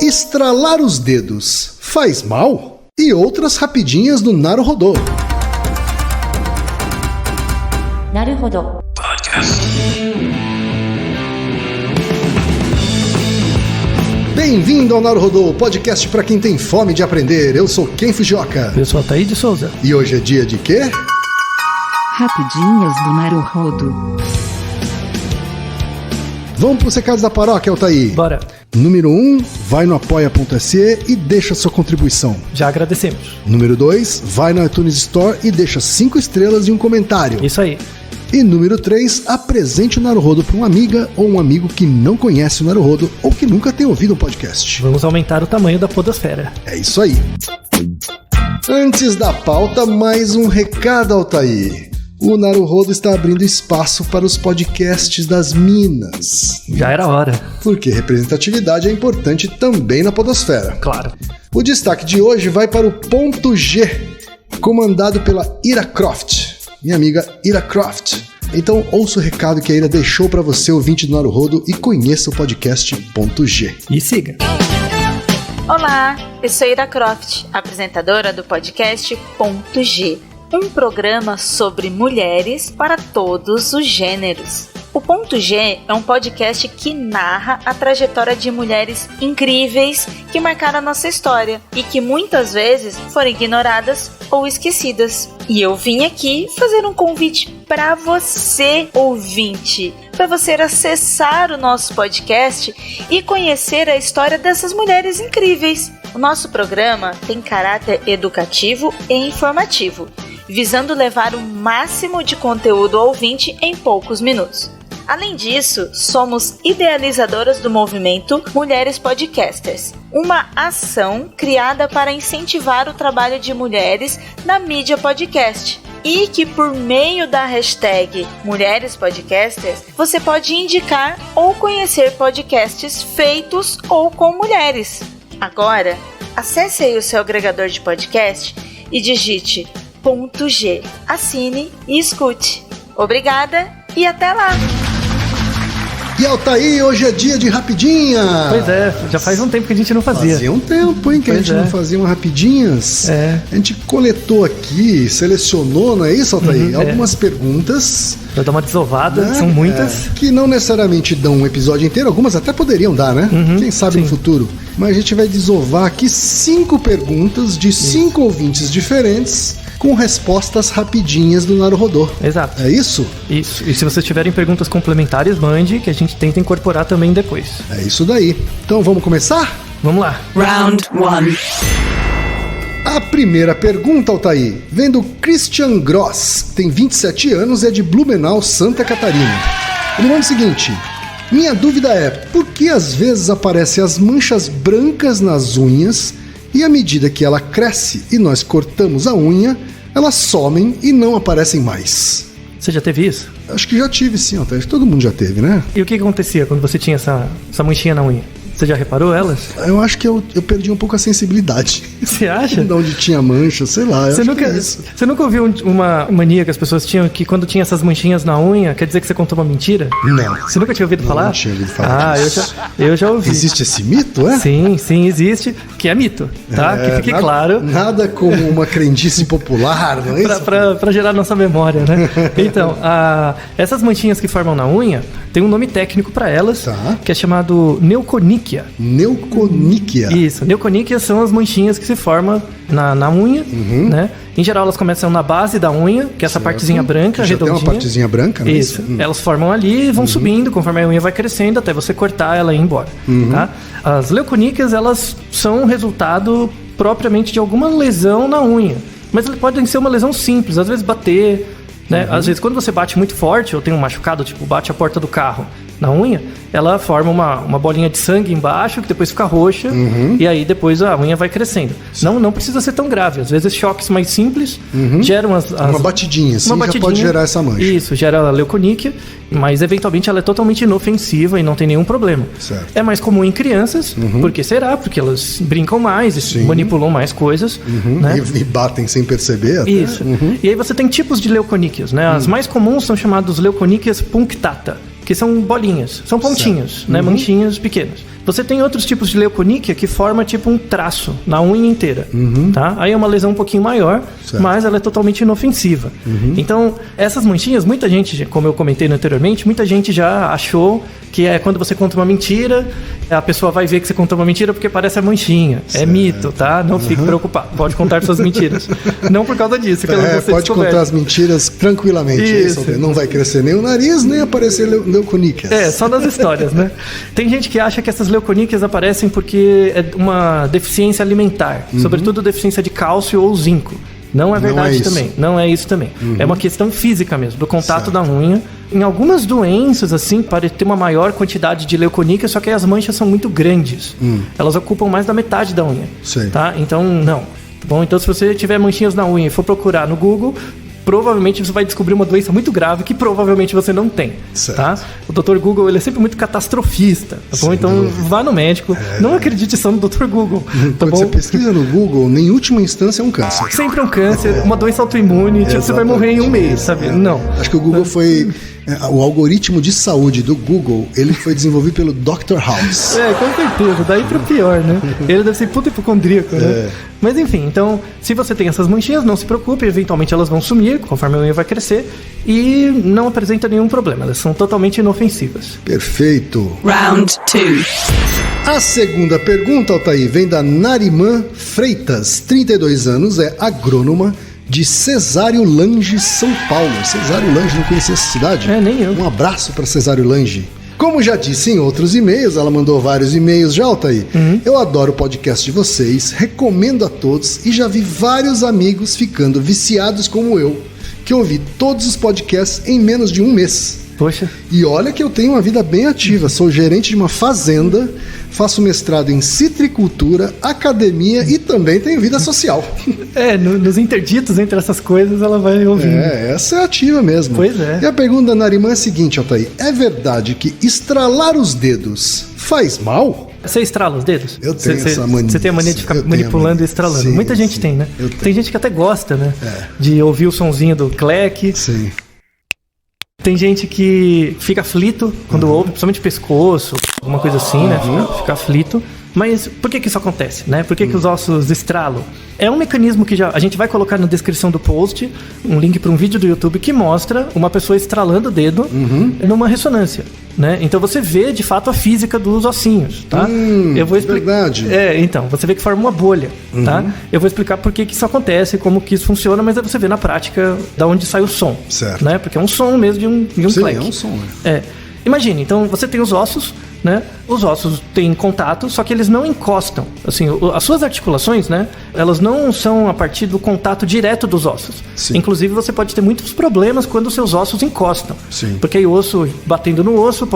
Estralar os dedos faz mal? E outras rapidinhas do Naruhodô. Naruhodô Podcast. Bem-vindo ao Naruhodô, podcast para quem tem fome de aprender. Eu sou Ken Fujioka. Eu sou Altair de Souza. E hoje é dia de quê? Rapidinhas do Naruhodô. Vamos para os recados da paróquia, Altair. Bora. Número 1, vai no apoia.se e deixa sua contribuição. Já agradecemos. Número 2, vai no iTunes Store e deixa 5 estrelas e um comentário. Isso aí. E número 3, apresente o Naruhodô para uma amiga ou um amigo que não conhece o Naruhodô ou que nunca tem ouvido um podcast. Vamos aumentar o tamanho da podosfera. É isso aí. Antes da pauta, mais um recado, Altair. O Naruhodô está abrindo espaço para os podcasts das minas. Já era hora. Porque representatividade é importante também na podosfera. Claro. O destaque de hoje vai para o Ponto G, comandado pela Ira Croft, minha amiga Ira Croft. Então ouça o recado que a Ira deixou para você, ouvinte do Naruhodô, e conheça o podcast Ponto G. E siga. Olá, eu sou Ira Croft, apresentadora do podcast Ponto G, um programa sobre mulheres para todos os gêneros. O Ponto G é um podcast que narra a trajetória de mulheres incríveis que marcaram a nossa história e que muitas vezes foram ignoradas ou esquecidas. E eu vim aqui fazer um convite para você, ouvinte, para você acessar o nosso podcast e conhecer a história dessas mulheres incríveis. O nosso programa tem caráter educativo e informativo, visando levar o máximo de conteúdo ao ouvinte em poucos minutos. Além disso, somos idealizadoras do movimento Mulheres Podcasters, uma ação criada para incentivar o trabalho de mulheres na mídia podcast. E que por meio da hashtag Mulheres Podcasters, você pode indicar ou conhecer podcasts feitos ou com mulheres. Agora, acesse aí o seu agregador de podcast e digite Ponto G, assine e escute. Obrigada e até lá! E Altair, hoje é dia de rapidinha. Pois é, já faz um tempo que a gente não fazia. Fazia um tempo, hein, que a gente não fazia uma rapidinhas. É. A gente coletou aqui, selecionou, não é isso, Altair? Algumas perguntas. Pra dar uma desovada, são muitas. Que não necessariamente dão um episódio inteiro, algumas até poderiam dar, né? Quem sabe no futuro. Mas a gente vai desovar aqui 5 perguntas de 5 ouvintes diferentes, com respostas rapidinhas do Naruhodô. Exato. É isso? Isso. E se vocês tiverem perguntas complementares, mande, que a gente tenta incorporar também depois. É isso daí. Então vamos começar? Vamos lá. Round 1. A primeira pergunta, Altair, vem do Christian Gross, que tem 27 anos e é de Blumenau, Santa Catarina. Ele manda o seguinte: minha dúvida é, por que às vezes aparecem as manchas brancas nas unhas e à medida que ela cresce e nós cortamos a unha, elas somem e não aparecem mais? Você já teve isso? Acho que já tive, sim, Altair. Acho que todo mundo já teve, né? E o que acontecia quando você tinha essa manchinha na unha? Você já reparou elas? Eu acho que eu perdi um pouco a sensibilidade. Você acha? De onde tinha mancha, sei lá. Você nunca ouviu uma mania que as pessoas tinham, que quando tinha essas manchinhas na unha, quer dizer que você contou uma mentira? Não. Você nunca tinha ouvido falar? Não tinha ouvido falar. Eu já ouvi. Existe esse mito, é? Sim, existe, que é mito, tá? Que fique claro. Nada como uma crendice popular, não é isso? Pra gerar nossa memória, né? Então, essas manchinhas que formam na unha, tem um nome técnico pra elas, que é chamado neuconíquia. Neuconíquia. Isso, neuconíquia são as manchinhas que se formam na unha, né? Em geral, elas começam na base da unha, que é essa partezinha branca, já redondinha. Tem uma partezinha branca, né? Isso. Elas formam ali e vão subindo conforme a unha vai crescendo até você cortar ela e ir embora, tá? As leuconíquias, elas são resultado propriamente de alguma lesão na unha. Mas elas podem ser uma lesão simples, às vezes bater, né? Às vezes quando você bate muito forte ou tem um machucado, tipo bate a porta do carro na unha, ela forma uma bolinha de sangue embaixo, que depois fica roxa, e aí depois a unha vai crescendo. Não precisa ser tão grave. Às vezes choques mais simples geram uma batidinha, assim, já pode gerar essa mancha. Isso, gera a leuconíquia, mas eventualmente ela é totalmente inofensiva e não tem nenhum problema. Certo. É mais comum em crianças, por que será? Porque elas brincam mais, manipulam mais coisas, né? E batem sem perceber até. Isso. E aí você tem tipos de leuconíquias, né? As mais comuns são chamadas leuconíquias punctata, que são bolinhas, são pontinhos, né? Manchinhas pequenas. Você tem outros tipos de leuconíquia que forma tipo um traço na unha inteira, tá? Aí é uma lesão um pouquinho maior, mas ela é totalmente inofensiva. Então, essas manchinhas, muita gente, como eu comentei anteriormente, muita gente já achou que é quando você conta uma mentira, a pessoa vai ver que você contou uma mentira porque parece a manchinha. É mito, tá? Não fique preocupado. Pode contar suas mentiras. Não por causa disso que elas vão ser pode contar as mentiras tranquilamente. Isso. Não vai crescer nem o nariz, nem aparecer leuconíquias. Só nas histórias, né? Tem gente que acha que essas leuconíquias aparecem porque é uma deficiência alimentar, sobretudo deficiência de cálcio ou zinco. Não é verdade também. Não é isso também. É uma questão física mesmo, do contato da unha. Em algumas doenças, assim, pode ter uma maior quantidade de leuconíquia, só que as manchas são muito grandes. Elas ocupam mais da metade da unha. Tá? Então, não. Bom, então se você tiver manchinhas na unha e for procurar no Google, provavelmente você vai descobrir uma doença muito grave que provavelmente você não tem, tá? O Dr. Google, ele é sempre muito catastrofista, tá bom? Então, vá no médico, não acredite só no Dr. Google, tá Quando bom? você pesquisa no Google, em última instância é um câncer. Sempre é um câncer, uma doença autoimune, tipo, você vai morrer em um mês, sabe? Não. Acho que o Google foi... O algoritmo de saúde do Google, ele foi desenvolvido pelo Dr. House. Com certeza, daí pro pior, né? Ele deve ser puta hipocondríaco, né? Mas enfim, então, se você tem essas manchinhas, não se preocupe, eventualmente elas vão sumir, conforme a unha vai crescer, e não apresenta nenhum problema, elas são totalmente inofensivas. Perfeito. Round 2. A segunda pergunta, Altair, vem da Narimã Freitas, 32 anos, é agrônoma, de Cesário Lange, São Paulo. Cesário Lange, não conhecia essa cidade? Nem eu. Um abraço para Cesário Lange. Como já disse em outros e-mails, ela mandou vários e-mails já, Altair. Eu adoro o podcast de vocês, recomendo a todos e já vi vários amigos ficando viciados como eu, que ouvi todos os podcasts em menos de um mês. Poxa. E olha que eu tenho uma vida bem ativa, sou gerente de uma fazenda, faço mestrado em citricultura, academia e também tenho vida social. Nos interditos entre essas coisas ela vai ouvindo. Essa é ativa mesmo. Pois é. E a pergunta da Narimã é a seguinte, Altair, é verdade que estralar os dedos faz mal? Você estrala os dedos? Eu tenho essa mania. Você tem a mania de ficar manipulando e estralando. Sim, Muita gente tem, né? Tem gente que até gosta, né? De ouvir o sonzinho do cleque. Sim. Tem gente que fica aflito quando ouve, principalmente pescoço, alguma coisa assim, né? Fica aflito. Mas por que isso acontece, né? Por que os ossos estralam? É um mecanismo que a gente vai colocar na descrição do post, um link para um vídeo do YouTube que mostra uma pessoa estralando o dedo numa ressonância, né? Então você vê, de fato, a física dos ossinhos, tá? Eu vou verdade. Então, você vê que forma uma bolha, tá? Eu vou explicar por que isso acontece, como que isso funciona, mas aí você vê na prática da onde sai o som, certo? Né? Porque é um som mesmo de um Sim, clack. É um som, né? Imagine, então você tem os ossos, né? Os ossos têm contato, só que eles não encostam. Assim, as suas articulações, né? Elas não são a partir do contato direto dos ossos. Sim. Inclusive, você pode ter muitos problemas quando os seus ossos encostam. Sim. Porque aí o osso batendo no osso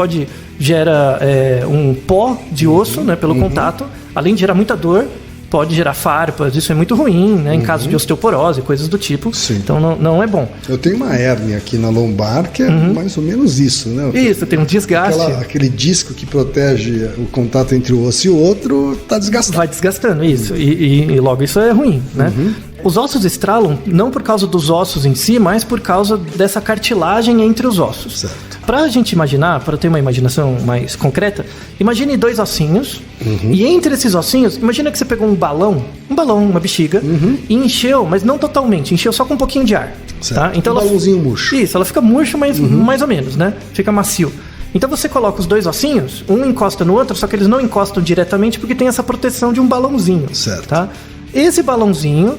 gera um pó de osso, né? Pelo contato, além de gerar muita dor. Pode gerar farpas, isso é muito ruim, né? Em caso de osteoporose, coisas do tipo. Sim. Então não é bom. Eu tenho uma hérnia aqui na lombar que é mais ou menos isso, né? Isso, tem um desgaste. Aquele disco que protege o contato entre o osso e o outro está desgastando. Vai desgastando, isso. E logo isso é ruim, né? Os ossos estralam não por causa dos ossos em si, mas por causa dessa cartilagem entre os ossos. Certo. Pra gente imaginar, para ter uma imaginação mais concreta, imagine dois ossinhos, e entre esses ossinhos, imagina que você pegou um balão, uma bexiga, e encheu, mas não totalmente, encheu só com um pouquinho de ar. Tá? Então balãozinho murcho. Isso, ela fica murcha, mas mais ou menos, né? Fica macio. Então você coloca os dois ossinhos, um encosta no outro, só que eles não encostam diretamente porque tem essa proteção de um balãozinho. Certo. Tá? Esse balãozinho,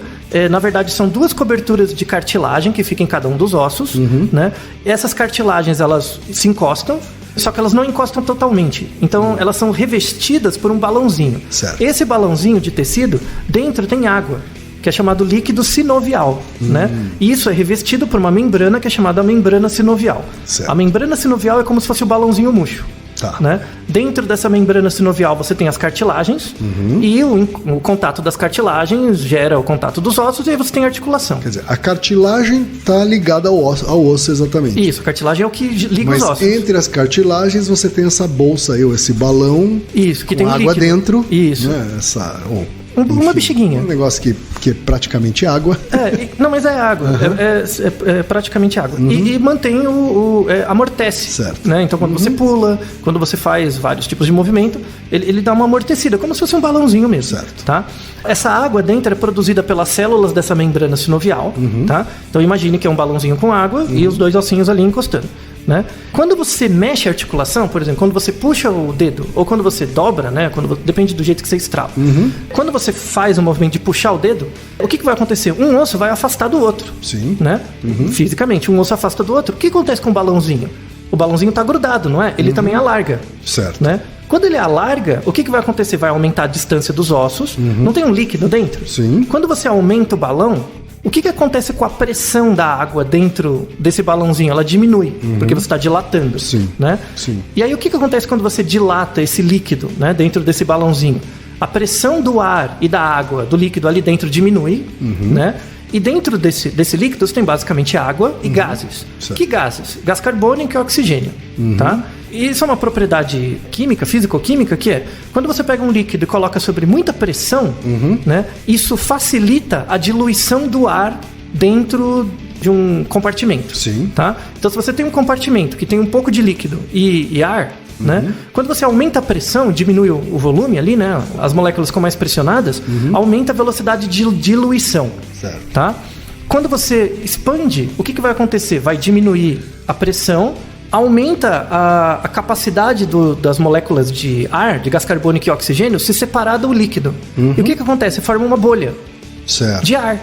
na verdade, são duas coberturas de cartilagem que ficam em cada um dos ossos, né? Essas cartilagens, elas se encostam, só que elas não encostam totalmente. Então, elas são revestidas por um balãozinho. Certo. Esse balãozinho de tecido, dentro tem água, que é chamado líquido sinovial, né? E isso é revestido por uma membrana que é chamada membrana sinovial. Certo. A membrana sinovial é como se fosse o balãozinho murcho. Tá. Né? Dentro dessa membrana sinovial você tem as cartilagens e o contato das cartilagens gera o contato dos ossos e aí você tem a articulação. Quer dizer, a cartilagem está ligada ao osso exatamente. Isso, a cartilagem é o que liga Mas os ossos. entre as cartilagens você tem essa bolsa aí, esse balão isso, que com tem um água líquido. dentro. Isso. Né? uma bexiguinha. Um negócio que é praticamente água. Não, mas é água. É praticamente água. E mantém amortece. Certo. Né? Então, quando você pula, quando você faz vários tipos de movimento, ele dá uma amortecida, como se fosse um balãozinho mesmo. Certo. Tá? Essa água dentro é produzida pelas células dessa membrana sinovial. Tá? Então, imagine que é um balãozinho com água e os dois ossinhos ali encostando. Né? Quando você mexe a articulação, por exemplo, quando você puxa o dedo ou quando você dobra, né? Depende do jeito que você estrala. Quando você faz o movimento de puxar o dedo, o que vai acontecer? Um osso vai afastar do outro. Sim. Né? Fisicamente, um osso afasta do outro. O que acontece com o balãozinho? O balãozinho está grudado, não é? Ele também alarga. Certo. Né? Quando ele alarga, o que vai acontecer? Vai aumentar a distância dos ossos. Não tem um líquido dentro? Sim. Quando você aumenta o balão, o que acontece com a pressão da água dentro desse balãozinho? Ela diminui, porque você está dilatando. Sim. Né? Sim. E aí o que acontece quando você dilata esse líquido, né, dentro desse balãozinho? A pressão do ar e da água, do líquido ali dentro diminui, né? E dentro desse líquido você tem basicamente água e gases. Certo. Que gases? Gás carbônico e oxigênio. Tá? E isso é uma propriedade química, físico-química, que é quando você pega um líquido e coloca sobre muita pressão, né, isso facilita a diluição do ar dentro de um compartimento. Sim. Tá? Então, se você tem um compartimento que tem um pouco de líquido e ar, né, quando você aumenta a pressão, diminui o volume ali, né, as moléculas ficam mais pressionadas, aumenta a velocidade de diluição. Certo. Tá? Quando você expande, o que vai acontecer? Vai diminuir a pressão, aumenta a capacidade das moléculas de ar, de gás carbônico e oxigênio, se separar do líquido. E o que acontece? Forma uma bolha de ar.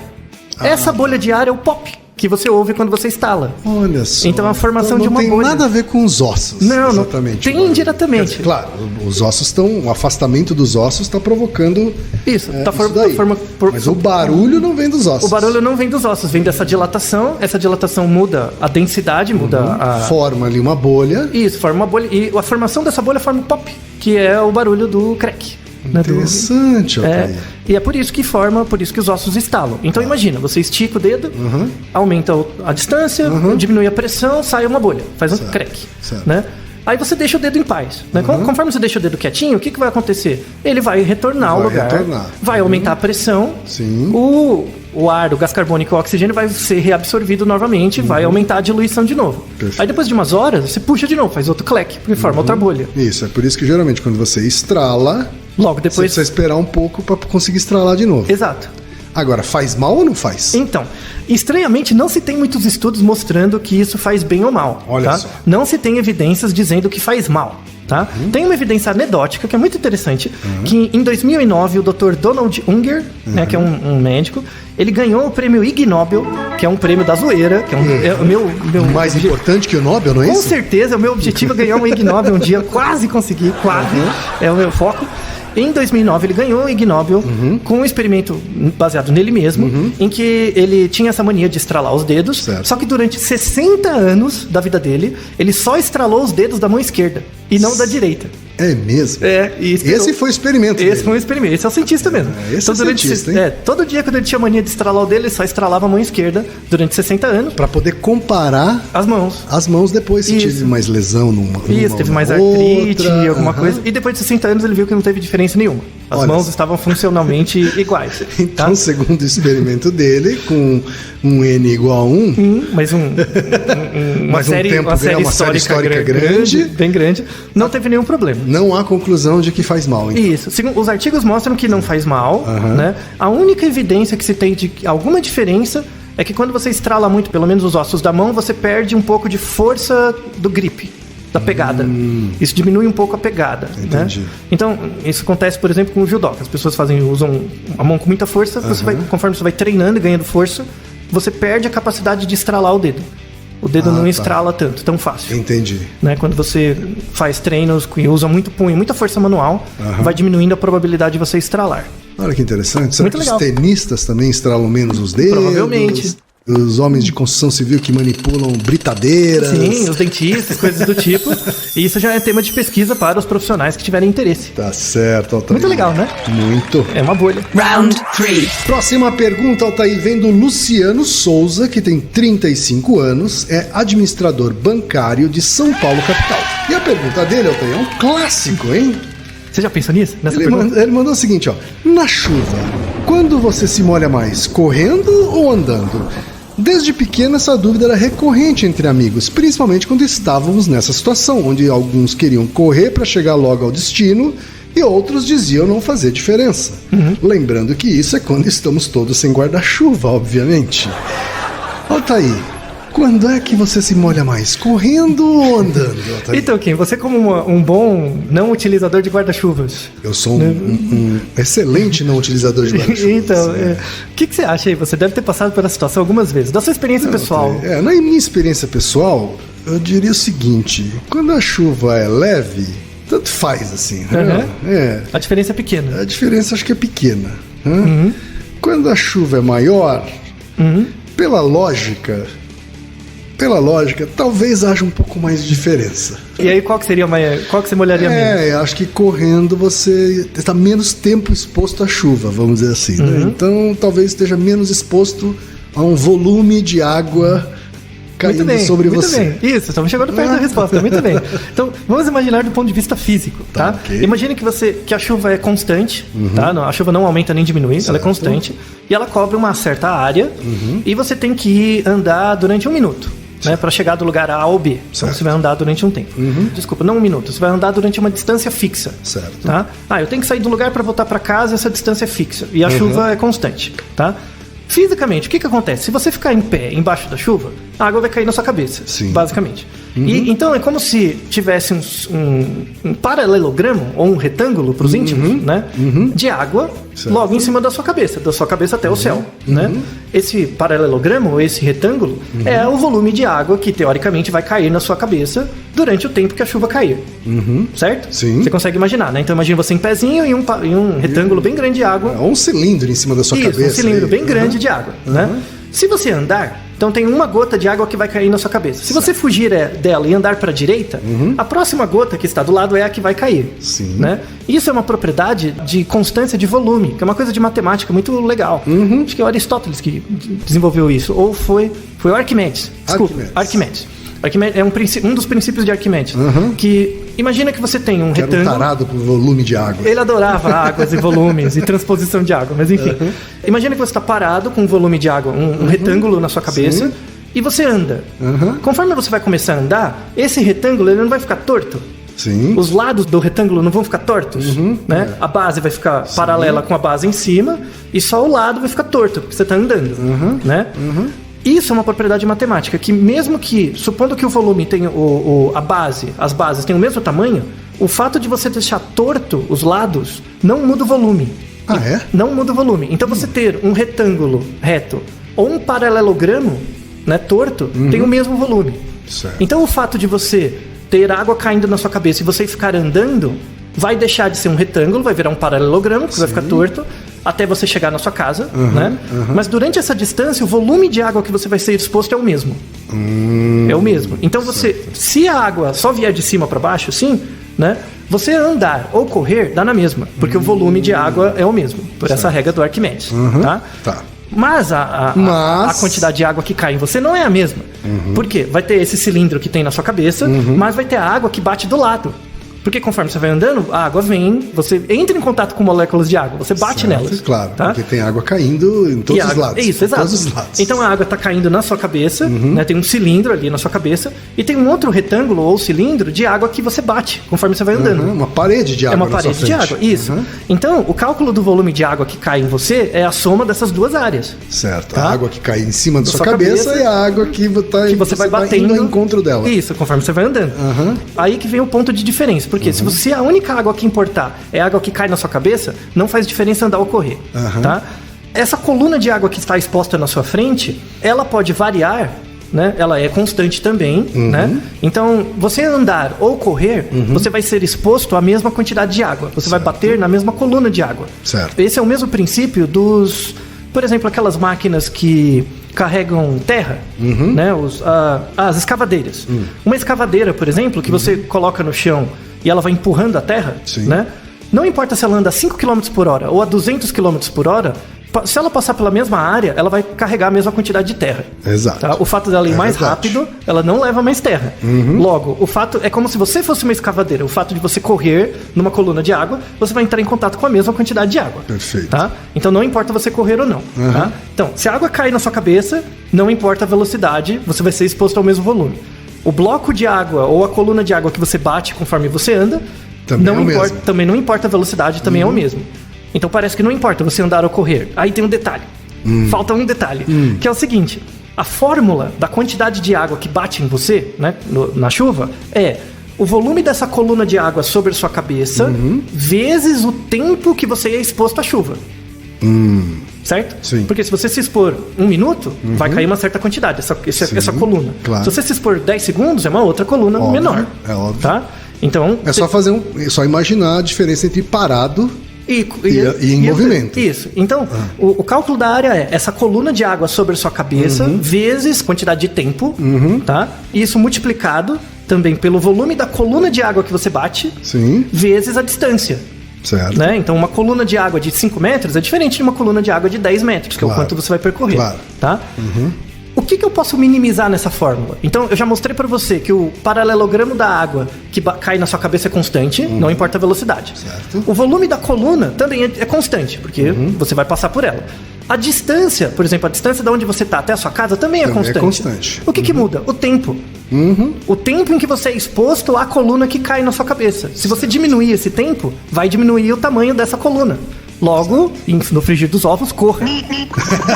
Essa bolha de ar é o pop que você ouve quando você estala. Olha só. Então a formação de uma bolha. Não tem nada a ver com os ossos. Não, exatamente. Tem indiretamente. Claro, os ossos o afastamento dos ossos está provocando isso. Mas o barulho não vem dos ossos. O barulho não vem dos ossos, vem dessa dilatação. Essa dilatação muda a densidade, muda a... Forma ali uma bolha. Isso, forma uma bolha. E a formação dessa bolha forma o pop, que é o barulho do crack. Interessante, E é por isso que os ossos estalam. Então imagina, você estica o dedo, aumenta a distância, diminui a pressão, sai uma bolha, faz um crack. Né? Aí você deixa o dedo em paz. Né? Conforme você deixa o dedo quietinho, o que vai acontecer? Ele vai retornar ao lugar, vai aumentar a pressão, Sim. O ar, o gás carbônico e o oxigênio vai ser reabsorvido novamente, vai aumentar a diluição de novo. Perfeito. Aí depois de umas horas, você puxa de novo, faz outro clack, porque forma outra bolha. Isso, é por isso que geralmente quando você estrala, logo depois você precisa esperar um pouco para conseguir estralar de novo. Exato. Agora, faz mal ou não faz? Então, estranhamente, não se tem muitos estudos mostrando que isso faz bem ou mal. Olha tá? só. Não se tem evidências dizendo que faz mal. Tá? Tem uma evidência anedótica que é muito interessante, que em 2009 o Dr. Donald Unger, né, que é um médico, ele ganhou o prêmio Ig Nobel, que é um prêmio da zoeira, que é o meu mais importante que o Nobel, não é isso? Com certeza, o meu objetivo é ganhar um Ig Nobel um dia, quase consegui, quase, é o meu foco. Em 2009, ele ganhou o Ig Nobel com um experimento baseado nele mesmo, em que ele tinha essa mania de estralar os dedos, certo. Só que durante 60 anos da vida dele, ele só estralou os dedos da mão esquerda e não da direita. É mesmo? Esse foi o experimento dele. Esse foi um experimento. Esse é o cientista mesmo. Esse é o cientista, hein? Todo dia quando ele tinha mania de estralar o dedo, ele só estralava a mão esquerda durante 60 anos. Para poder comparar as mãos depois, se tive mais lesão numa teve mais artrite, alguma coisa. E depois de 60 anos ele viu que não teve diferença nenhuma. As mãos estavam funcionalmente iguais. Então, segundo o experimento dele, com um N igual a 1... mas uma série histórica grande, bem grande, não teve nenhum problema. Não há conclusão de que faz mal. Então. Isso. Os artigos mostram que não faz mal. Né? A única evidência que se tem de alguma diferença é que quando você estrala muito, pelo menos os ossos da mão, você perde um pouco de força do grip, da pegada. Isso diminui um pouco a pegada. Entendi. Né? Então, isso acontece, por exemplo, com o judô, que as pessoas usam a mão com muita força, conforme você vai treinando e ganhando força, você perde a capacidade de estralar o dedo. O dedo não estrala tanto, tão fácil. Entendi. Né? Quando você faz treinos e usa muito punho, muita força manual, vai diminuindo a probabilidade de você estralar. Olha que interessante. Será muito que legal. Os tenistas também estralam menos os dedos? Provavelmente. Os homens de construção civil que manipulam britadeiras. Sim, os dentistas, coisas do tipo. E isso já é tema de pesquisa para os profissionais que tiverem interesse. Tá certo, Altair. Muito legal, né? Muito. É uma bolha. Round 3. Próxima pergunta, Altair, vem do Luciano Souza, que tem 35 anos, é administrador bancário de São Paulo, capital. E a pergunta dele, Altair, é um clássico, hein? Você já pensou nisso? Nessa pergunta? Ele mandou o seguinte, ó. Na chuva, quando você se molha mais, correndo ou andando? Desde pequena, essa dúvida era recorrente entre amigos, principalmente quando estávamos nessa situação, onde alguns queriam correr para chegar logo ao destino e outros diziam não fazer diferença. Lembrando que isso é quando estamos todos sem guarda-chuva, obviamente. Altair, quando é que você se molha mais, correndo ou andando, Altair? Então, Kim, você como um bom não utilizador de guarda-chuvas... Eu sou um excelente não utilizador de guarda-chuvas. Então, o que você acha aí? Você deve ter passado pela situação algumas vezes. Da sua experiência pessoal. Na minha experiência pessoal, eu diria o seguinte. Quando a chuva é leve, tanto faz, assim. A diferença é pequena. A diferença acho que é pequena. Quando a chuva é maior, pela lógica, talvez haja um pouco mais de diferença. E aí, qual que você molharia menos? Eu acho que correndo você está menos tempo exposto à chuva, vamos dizer assim. Né? Então, talvez esteja menos exposto a um volume de água caindo sobre você. Muito bem, isso, estamos chegando perto da resposta, muito bem. Então, vamos imaginar do ponto de vista físico, tá? Okay. Imagine que a chuva é constante, tá? A chuva não aumenta nem diminui, ela é constante, e ela cobre uma certa área, e você tem que andar durante 1 minuto. Né, para chegar do lugar A ao B. Então você vai andar durante um tempo. Desculpa, não 1 minuto. Você vai andar durante uma distância fixa. Certo. Tá? Eu tenho que sair do lugar para voltar para casa, essa distância é fixa. E a chuva é constante. Tá? Fisicamente, o que acontece? Se você ficar em pé embaixo da chuva, a água vai cair na sua cabeça. Sim. Basicamente. E, então é como se tivesse um paralelogramo ou um retângulo para os íntimos, né? De água logo em cima da sua cabeça até o céu, né? Esse paralelogramo ou esse retângulo é o volume de água que teoricamente vai cair na sua cabeça durante o tempo que a chuva cair, certo? Sim. Você consegue imaginar, né? Então imagina você em pezinho e um retângulo bem grande de água. Ou um cilindro em cima da sua cabeça. Um cilindro bem grande de água, né? Se você andar, então tem uma gota de água que vai cair na sua cabeça. Se você fugir dela e andar para a direita, a próxima gota que está do lado é a que vai cair. Sim. Né? Isso é uma propriedade de constância de volume, que é uma coisa de matemática muito legal. Acho que é o Aristóteles que desenvolveu isso. Ou foi o Arquimedes. Desculpa, Arquimedes. Arquimedes é um dos princípios de Arquimedes. Que imagina que você tem um retângulo. Era um tarado por volume de água. Ele adorava águas e volumes e transposição de água, mas enfim. Imagina que você está parado com um volume de água, um retângulo na sua cabeça, e você anda. Conforme você vai começar a andar, esse retângulo ele não vai ficar torto. Sim. Os lados do retângulo não vão ficar tortos, né? A base vai ficar paralela com a base em cima e só o lado vai ficar torto, porque você está andando, né? Isso é uma propriedade matemática, que mesmo que, supondo que o volume tenha as bases tenham o mesmo tamanho, o fato de você deixar torto os lados não muda o volume. Ah, é? Não muda o volume. Então você ter um retângulo reto ou um paralelogramo, né, torto, tem o mesmo volume. Certo. Então o fato de você ter água caindo na sua cabeça e você ficar andando vai deixar de ser um retângulo, vai virar um paralelogramo, que vai ficar torto, até você chegar na sua casa, né? Mas durante essa distância, o volume de água que você vai ser exposto é o mesmo. É o mesmo. Então se a água só vier de cima para baixo, sim, né? Você andar ou correr, dá na mesma, porque o volume de água é o mesmo, por essa regra do Arquimedes, tá? Mas a quantidade de água que cai em você não é a mesma. Por quê? Vai ter esse cilindro que tem na sua cabeça, mas vai ter a água que bate do lado. Porque conforme você vai andando, a água vem, você entra em contato com moléculas de água, você bate nelas. Claro, tá? porque tem água caindo em todos os lados. Isso, exato. Todos os lados. Então a água está caindo na sua cabeça, né? Tem um cilindro ali na sua cabeça, e tem um outro retângulo ou cilindro de água que você bate conforme você vai andando. Uma parede de água. É uma parede de água, isso. Então, o cálculo do volume de água que cai em você é a soma dessas duas áreas. Certo. Tá? A água que cai em cima da sua cabeça e a água que você vai batendo ao encontro dela. Isso, conforme você vai andando. Aí que vem o ponto de diferença. Porque se você a única água que importar é água que cai na sua cabeça, não faz diferença andar ou correr. Tá? Essa coluna de água que está exposta na sua frente, ela pode variar, né? Ela é constante também, né? Então, você andar ou correr, você vai ser exposto à mesma quantidade de água. Você vai bater na mesma coluna de água. Certo. Esse é o mesmo princípio dos... Por exemplo, aquelas máquinas que carregam terra, né? As escavadeiras. Uma escavadeira, por exemplo, que você coloca no chão e ela vai empurrando a terra, né? Não importa se ela anda a 5 km por hora ou a 200 km por hora, se ela passar pela mesma área, ela vai carregar a mesma quantidade de terra. Exato. Tá? O fato dela ir mais rápido, ela não leva mais terra. Logo, o fato é como se você fosse uma escavadeira. O fato de você correr numa coluna de água, você vai entrar em contato com a mesma quantidade de água. Perfeito. Tá? Então não importa você correr ou não. Tá? Então, se a água cair na sua cabeça, não importa a velocidade, você vai ser exposto ao mesmo volume. O bloco de água ou a coluna de água que você bate conforme você anda, também não importa a velocidade, também é o mesmo. Então parece que não importa você andar ou correr. Aí tem um detalhe. Falta um detalhe, que é o seguinte: a fórmula da quantidade de água que bate em você, né, na chuva, é o volume dessa coluna de água sobre a sua cabeça vezes o tempo que você é exposto à chuva. Certo? Sim. Porque se você se expor 1 minuto, vai cair uma certa quantidade, essa coluna. Claro. Se você se expor 10 segundos, é uma outra coluna menor. É óbvio. Tá? Então, só imaginar a diferença entre parado e em movimento. Isso. Então, o cálculo da área é essa coluna de água sobre a sua cabeça vezes quantidade de tempo, tá? E isso multiplicado também pelo volume da coluna de água que você bate, vezes a distância. Certo. Né? Então, uma coluna de água de 5 metros é diferente de uma coluna de água de 10 metros, que é o quanto você vai percorrer. Claro. Tá? O que eu posso minimizar nessa fórmula? Então, eu já mostrei para você que o paralelogramo da água que cai na sua cabeça é constante, não importa a velocidade. Certo. O volume da coluna também é constante, porque você vai passar por ela. A distância, por exemplo, a distância de onde você está até a sua casa também é constante. O que muda? O tempo. O tempo em que você é exposto à coluna que cai na sua cabeça. Se você diminuir esse tempo, vai diminuir o tamanho dessa coluna. Logo, no frigir dos ovos, corra.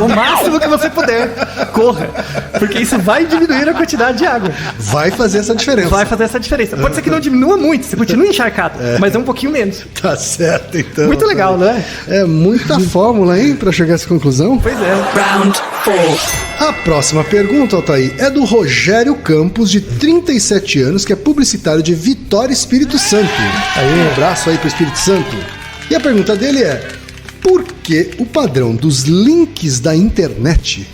O máximo que você puder, corra. Porque isso vai diminuir a quantidade de água. Vai fazer essa diferença. Pode ser que não diminua muito, você continua encharcado, mas é um pouquinho menos. Tá certo, então. Muito legal, né? É muita fórmula, hein, pra chegar a essa conclusão? Pois é. Round 4. A próxima pergunta, Altair, é do Rogério Campos, de 37 anos, que é publicitário de Vitória, Espírito Santo. Um abraço aí pro Espírito Santo. E a pergunta dele é: por que o padrão dos links da internet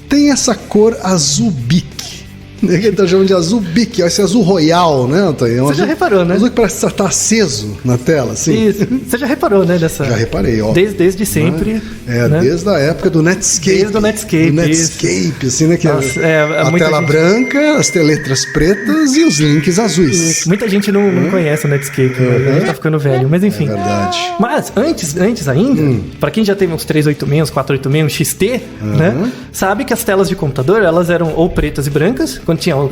tem essa cor azul bique? Ele tá chamando de azul bique, esse azul royal, né, Antônio? Você já reparou, né? Azul que parece estar aceso na tela, assim. Isso. Você já reparou, né? Já reparei, ó. Desde sempre. Né? Desde a época do Netscape. Desde o Netscape. Do Netscape, assim, né? Que nossa, a tela branca, as letras pretas e os links azuis. Isso. Muita gente não conhece o Netscape, né? A gente tá ficando velho, mas enfim. É verdade. Mas antes ainda, pra quem já teve uns 386, uns 486, um XT, né? Sabe que as telas de computador, elas eram ou pretas e brancas,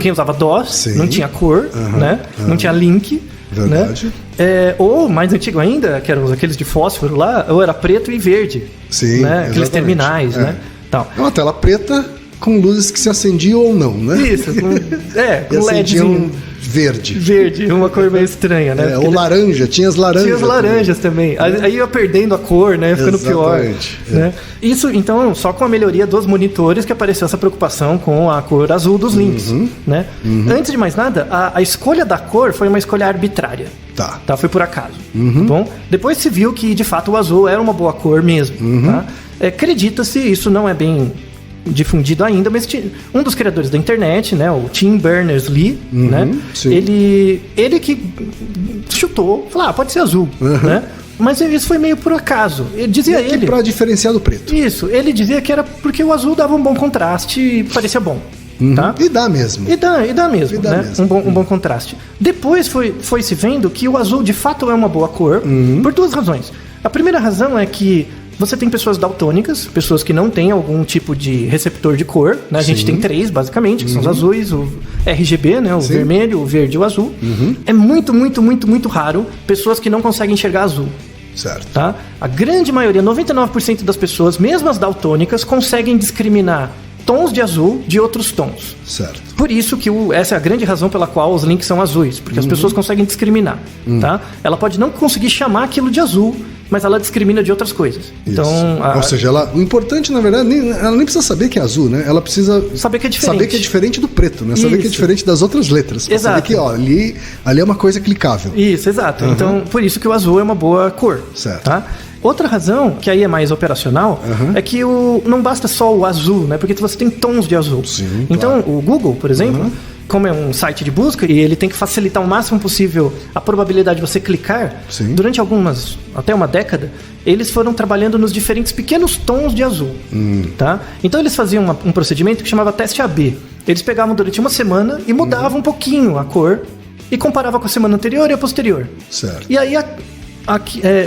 quem usava DOS, não tinha cor, né? Não tinha link. Verdade. Né? Ou, mais antigo ainda, que eram aqueles de fósforo lá, ou era preto e verde. Sim, né? Aqueles terminais, né? Tal. É uma tela preta com luzes que se acendiam ou não, né? Isso, com LEDzinho. Verde, uma cor meio estranha, né? Ou laranja, tinha as laranjas. Tinha as laranjas também. Aí ia perdendo a cor, né? Ia ficando pior. Né? Isso, então, só com a melhoria dos monitores que apareceu essa preocupação com a cor azul dos links, né? Antes de mais nada, a escolha da cor foi uma escolha arbitrária. Tá? Foi por acaso. Tá bom? Depois se viu que, de fato, o azul era uma boa cor mesmo. Tá? Acredita-se, isso não é bem difundido ainda, mas um dos criadores da internet, né, o Tim Berners-Lee, né, ele que chutou, falou, pode ser azul, né? Mas isso foi meio por acaso. Ele para diferenciar do preto. Isso, ele dizia que era porque o azul dava um bom contraste e parecia bom. Tá? E dá mesmo. E dá mesmo, né? Um bom contraste. Depois foi se vendo que o azul de fato é uma boa cor, por duas razões. A primeira razão é que você tem pessoas daltônicas, pessoas que não têm algum tipo de receptor de cor, né? A gente tem 3, basicamente, que são os azuis, o RGB, né? O vermelho, o verde e o azul. É muito, muito, muito, muito raro pessoas que não conseguem enxergar azul. Certo. Tá? A grande maioria, 99% das pessoas, mesmo as daltônicas, conseguem discriminar tons de azul de outros tons. Certo. Por isso que essa é a grande razão pela qual os links são azuis, porque as pessoas conseguem discriminar, tá? Ela pode não conseguir chamar aquilo de azul, mas ela discrimina de outras coisas. Então, ou seja, o importante, na verdade, ela nem precisa saber que é azul, né? Ela precisa saber que é diferente. Saber que é diferente do preto, né? Saber que é diferente das outras letras. Exato. Saber que, ali é uma coisa clicável. Isso, exato. Então, por isso que o azul é uma boa cor. Certo. Tá? Outra razão, que aí é mais operacional, é que não basta só o azul, né? Porque você tem tons de azul. Sim, então, claro. o Google, por exemplo, como é um site de busca e ele tem que facilitar o máximo possível a probabilidade de você clicar, durante até uma década, eles foram trabalhando nos diferentes pequenos tons de azul. Tá? Então eles faziam um procedimento que chamava teste AB. Eles pegavam durante uma semana e mudavam um pouquinho a cor e comparavam com a semana anterior e a posterior. Certo. E aí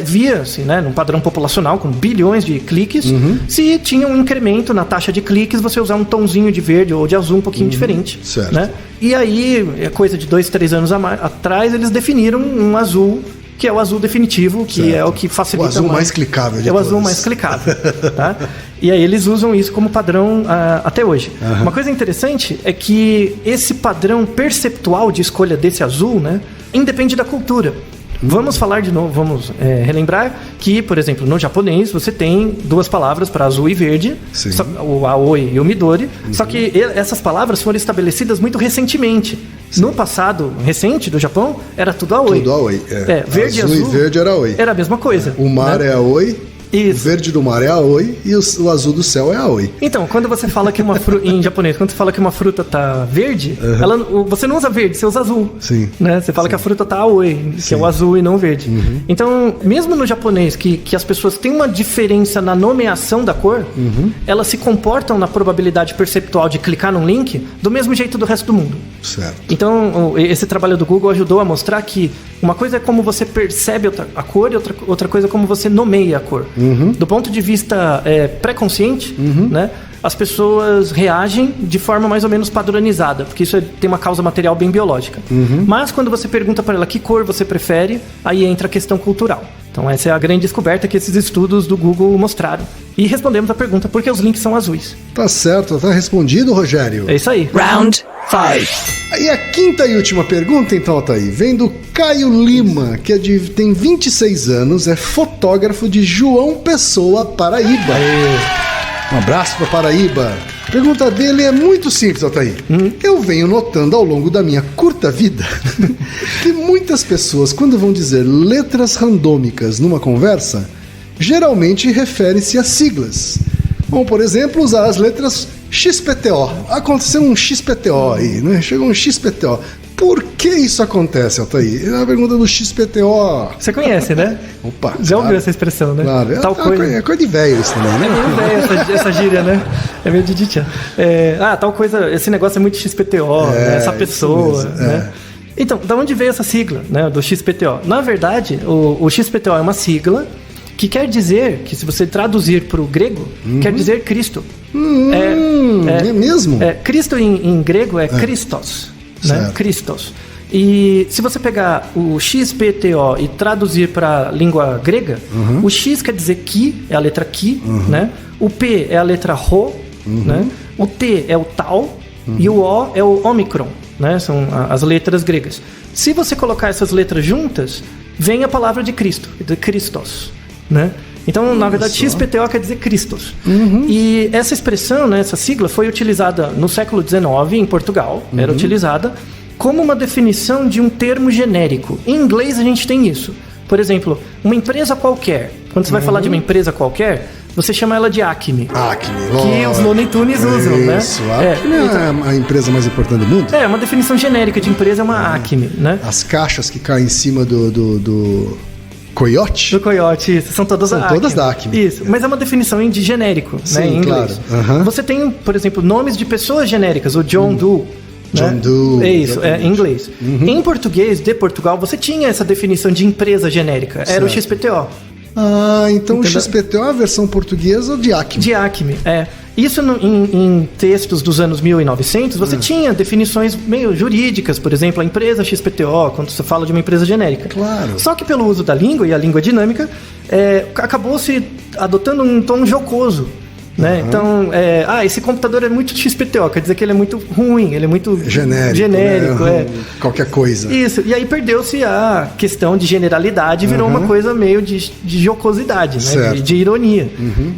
via-se, né, num padrão populacional com bilhões de cliques, se tinha um incremento na taxa de cliques, você usar um tomzinho de verde ou de azul um pouquinho diferente. Certo. Né? E aí, coisa de 2, 3 anos atrás, eles definiram um azul que é o azul definitivo, que é o que facilita o azul mais clicável de todos. É o azul todos. mais clicável. Tá? E aí eles usam isso como padrão até hoje. Uma coisa interessante é que esse padrão perceptual de escolha desse azul, né, independe da cultura. Vamos falar de novo, vamos relembrar que, por exemplo, no japonês você tem 2 palavras para azul e verde, o aoi e o midori, só que essas palavras foram estabelecidas muito recentemente. No passado recente do Japão, era tudo aoi. Tudo aoi, verde azul e azul e verde era aoi. Era a mesma coisa. O mar é aoi. Isso. O verde do mar é aoi e o azul do céu é aoi. Então, quando você fala que uma fruta, em japonês, quando você fala que uma fruta tá verde, você não usa verde, você usa azul. Sim. Né? Você fala que a fruta tá aoi, que é o azul e não o verde. Então, mesmo no japonês, que as pessoas têm uma diferença na nomeação da cor, elas se comportam na probabilidade perceptual de clicar num link do mesmo jeito do resto do mundo. Certo. Então, esse trabalho do Google ajudou a mostrar que uma coisa é como você percebe a cor e outra coisa é como você nomeia a cor. Do ponto de vista pré-consciente, né, as pessoas reagem de forma mais ou menos padronizada, porque isso tem uma causa material bem biológica. Mas quando você pergunta para ela que cor você prefere, aí entra a questão cultural. Então essa é a grande descoberta que esses estudos do Google mostraram. E respondemos a pergunta por que os links são azuis. Tá certo, tá respondido, Rogério. É isso aí. Round 5. E a quinta e última pergunta, então, tá aí. Vem do Caio Lima, que tem 26 anos, é fotógrafo de João Pessoa, Paraíba. Um abraço pra Paraíba. A pergunta dele é muito simples, Altair. Eu venho notando ao longo da minha curta vida que muitas pessoas, quando vão dizer letras randômicas numa conversa, geralmente referem-se a siglas. Como, por exemplo, usar as letras XPTO. Aconteceu um XPTO aí, né? Chegou um XPTO. Por que isso acontece, Altair? É a pergunta do XPTO. Você conhece, né? Opa, já ouviu essa expressão, né? Claro. Tal coisa. É coisa de velho isso também, né? É meio velho essa gíria, né? É meio de ditia. Tal coisa, esse negócio é muito XPTO, né? Essa pessoa, né? Então, da onde veio essa sigla, né? Do XPTO? Na verdade, o XPTO é uma sigla que quer dizer, que se você traduzir para o grego, quer dizer Cristo. É mesmo? Cristo em grego é Christos. Né? Christos. E se você pegar o XPTO e traduzir para a língua grega, o X quer dizer ki, é a letra ki, né? O P é a letra Rho, né? O T é o Tau e o O é o Ômicron, né? São as letras gregas. Se você colocar essas letras juntas, vem a palavra de Cristo, de Christos, né? Então, na verdade, XPTO quer dizer Christos. E essa expressão, né, essa sigla, foi utilizada no século XIX em Portugal. Era utilizada como uma definição de um termo genérico. Em inglês, a gente tem isso. Por exemplo, uma empresa qualquer. Quando você vai falar de uma empresa qualquer, você chama ela de Acme. Acme, que os Looney Tunes usam, né? Isso, Acme é a empresa mais importante do mundo. Uma definição genérica de empresa é uma Acme, né? As caixas que caem em cima do Coyote? Do Coyote, isso. São todas da Acme. Isso, mas é uma definição de genérico, sim, né, em inglês. Claro. Você tem, por exemplo, nomes de pessoas genéricas, o John Doe. John Doe. É isso, em inglês. Em português, de Portugal, você tinha essa definição de empresa genérica. Era o XPTO. Então entendeu? O XPTO é a versão portuguesa de Acme. De Acme, Isso em textos dos anos 1900, você tinha definições meio jurídicas, por exemplo, a empresa XPTO, quando você fala de uma empresa genérica. Claro. Só que pelo uso da língua e a língua dinâmica, acabou se adotando um tom jocoso. Né? Então, esse computador é muito XPTO, quer dizer que ele é muito ruim, ele é muito genérico. Né? Qualquer coisa. Isso, e aí perdeu-se a questão de generalidade e virou uma coisa meio de jocosidade, né? de ironia.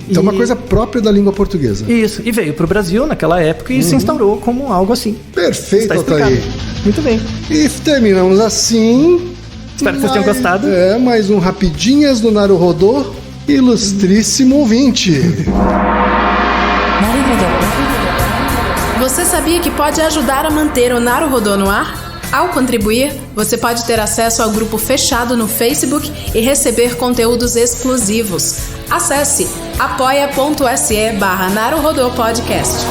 Então, uma coisa própria da língua portuguesa. Isso, e veio para o Brasil naquela época e se instaurou como algo assim. Perfeito, Altair. Muito bem. E terminamos assim. Espero que vocês tenham gostado. Mais um Rapidinhas do Naruhodô, ilustríssimo ouvinte. Você sabia que pode ajudar a manter o Naruhodô no ar? Ao contribuir, você pode ter acesso ao grupo fechado no Facebook e receber conteúdos exclusivos. Acesse apoia.se/Naruhodô Podcast.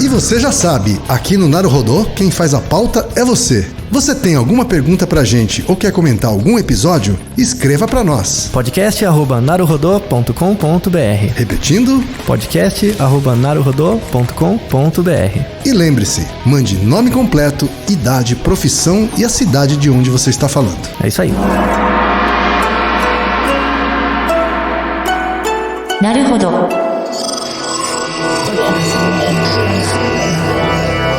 E você já sabe, aqui no Naruhodô, quem faz a pauta é você. Você tem alguma pergunta pra gente ou quer comentar algum episódio? Escreva pra nós. podcast@naruhodô.com.br. Repetindo? podcast@naruhodô.com.br. E lembre-se, mande nome completo, idade, profissão e a cidade de onde você está falando. É isso aí. Naruhodô.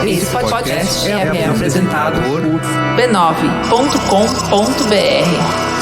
Esse podcast é apresentado por b9.com.br.